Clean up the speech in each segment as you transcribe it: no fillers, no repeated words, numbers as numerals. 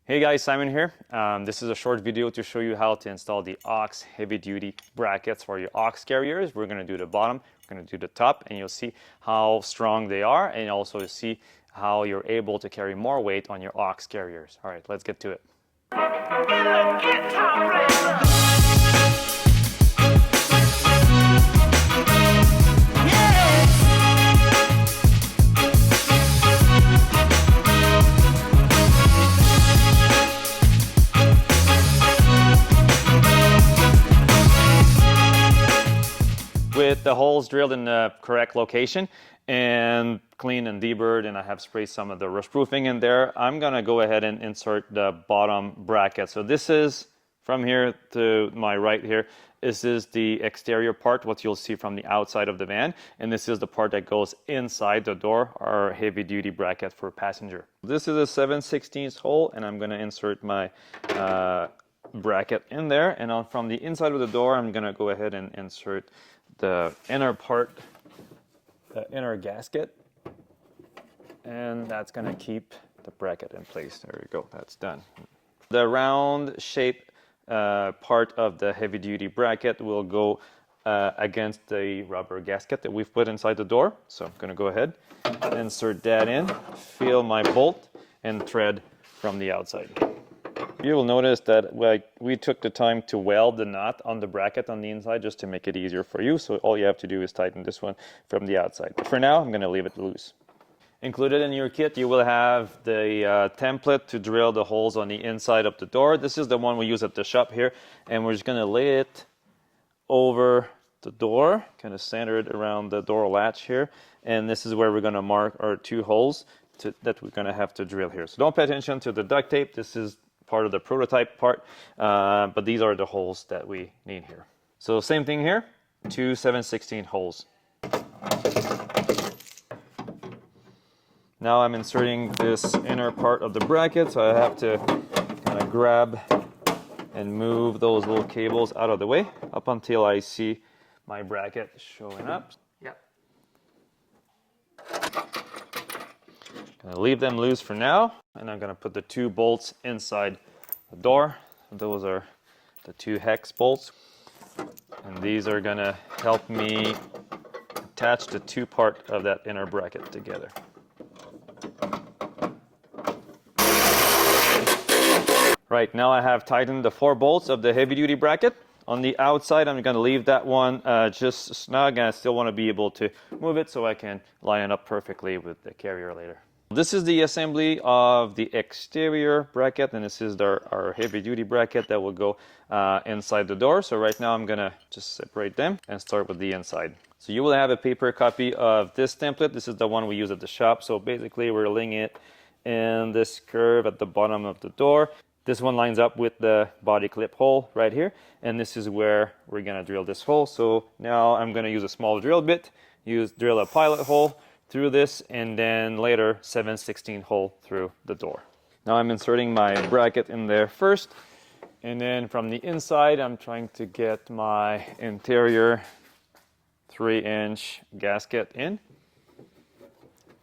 Hey guys, Simon here. This is a short video to show you how to install the aux heavy duty brackets for your aux carriers. We're going to do the bottom, we're going to do the top, and you'll see how strong they are, and also see how you're able to carry more weight on your aux carriers. All right, let's get to it. With the holes drilled in the correct location and clean and deburred, and I have sprayed some of the rust proofing in there, I'm gonna go ahead and insert the bottom bracket. So this is from here to my right here. This is the exterior part, what you'll see from the outside of the van, and this is the part that goes inside the door, our heavy duty bracket for passenger. This is a 7/16 hole, and I'm gonna insert my bracket in there, and from the inside of the door I'm gonna go ahead and insert the inner part, the inner gasket, and that's gonna keep the bracket in place. There we go, that's done. The round shape part of the heavy duty bracket will go against the rubber gasket that we've put inside the door. So I'm gonna go ahead, insert that in, feel my bolt, and thread from the outside. You will notice that we took the time to weld the knot on the bracket on the inside just to make it easier for you. So all you have to do is tighten this one from the outside. But for now, I'm going to leave it loose. Included in your kit, you will have the template to drill the holes on the inside of the door. This is the one we use at the shop here. And we're just going to lay it over the door, kind of centered around the door latch here. And this is where we're going to mark our two holes that we're going to have to drill here. So don't pay attention to the duct tape. This is part of the prototype part, but these are the holes that we need here. So same thing here, two 7/16 holes. Now I'm inserting this inner part of the bracket, so I have to kind of grab and move those little cables out of the way up until I see my bracket showing up. Yep. Gonna leave them loose for now, and I'm gonna put the two bolts inside the door. Those are the two hex bolts, and these are gonna help me attach the two part of that inner bracket together. Right, now I have tightened the 4 bolts of the heavy duty bracket. On the outside, I'm gonna leave that one just snug, and I still wanna be able to move it so I can line it up perfectly with the carrier later. This is the assembly of the exterior bracket, and this is our heavy duty bracket that will go inside the door. So right now I'm gonna just separate them and start with the inside. So you will have a paper copy of this template. This is the one we use at the shop. So basically we're laying it in this curve at the bottom of the door. This one lines up with the body clip hole right here, and this is where we're gonna drill this hole. So now I'm gonna use a small drill bit, drill a pilot hole through this, and then later 7/16 hole through the door. Now I'm inserting my bracket in there first, and then from the inside I'm trying to get my interior 3-inch gasket in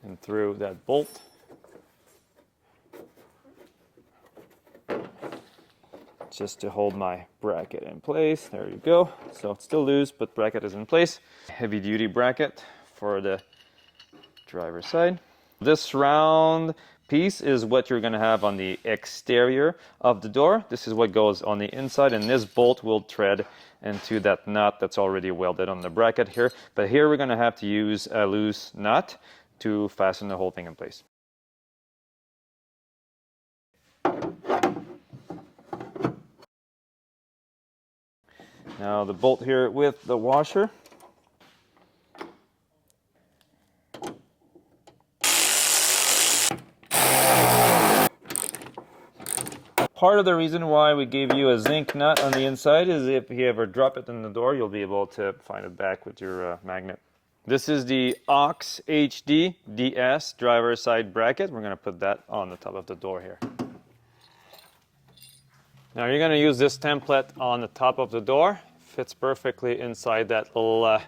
and through that bolt. Just to hold my bracket in place. There you go. So it's still loose, but bracket is in place. Heavy duty bracket for the driver's side. This round piece is what you're going to have on the exterior of the door. This is what goes on the inside, and this bolt will thread into that nut that's already welded on the bracket here. But here we're going to have to use a loose nut to fasten the whole thing in place. Now the bolt here with the washer. Part of the reason why we gave you a zinc nut on the inside is if you ever drop it in the door, you'll be able to find it back with your magnet. This is the aux HD DS driver side bracket. We're going to put that on the top of the door here. Now you're going to use this template on the top of the door. Fits perfectly inside that little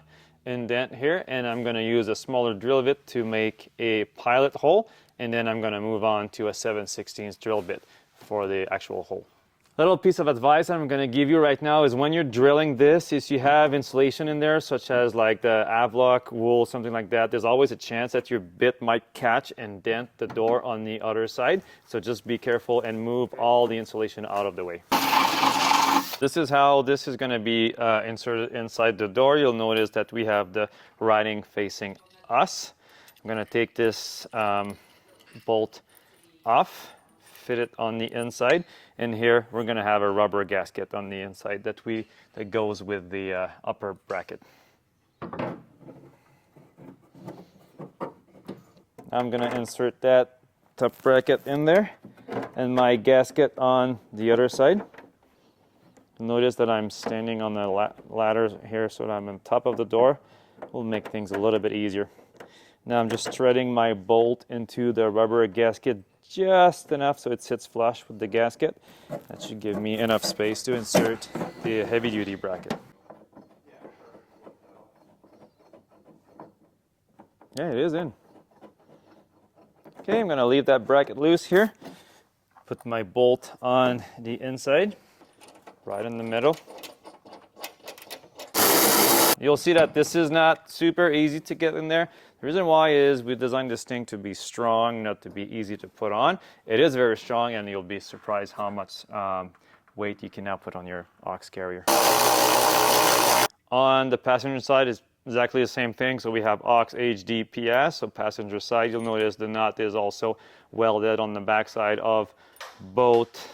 indent here, and I'm going to use a smaller drill bit to make a pilot hole, and then I'm going to move on to a 7/16 drill bit. for the actual hole. Little piece of advice I'm going to give you right now is when you're drilling this, if you have insulation in there, such as like the Avlock wool, something like that, there's always a chance that your bit might catch and dent the door on the other side. So just be careful and move all the insulation out of the way. This is how this is going to be inserted inside the door. You'll notice that we have the writing facing us. I'm going to take this bolt off, fit it on the inside, and here we're going to have a rubber gasket on the inside that goes with the upper bracket. I'm going to insert that top bracket in there and my gasket on the other side. Notice that I'm standing on the ladder here so that I'm on top of the door. Will make things a little bit easier. Now I'm just threading my bolt into the rubber gasket just enough so it sits flush with the gasket. That should give me enough space to insert the heavy duty bracket. Yeah, it is in. Okay, I'm going to leave that bracket loose here. Put my bolt on the inside, right in the middle. You'll see that this is not super easy to get in there. The reason why is we designed this thing to be strong, not to be easy to put on. It is very strong, and you'll be surprised how much weight you can now put on your aux carrier. On the passenger side is exactly the same thing. So we have aux, HD, PS. So passenger side, you'll notice the nut is also welded on the back side of both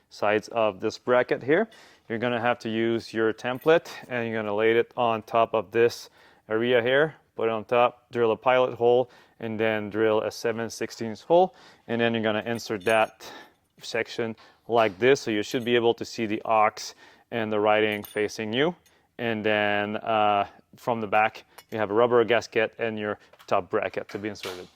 sides of this bracket here. You're going to have to use your template, and you're going to lay it on top of this area here. Put it on top, drill a pilot hole, and then drill a 7/16 hole, and then you're going to insert that section like this, so you should be able to see the aux and the writing facing you. And then from the back, you have a rubber gasket and your top bracket to be inserted.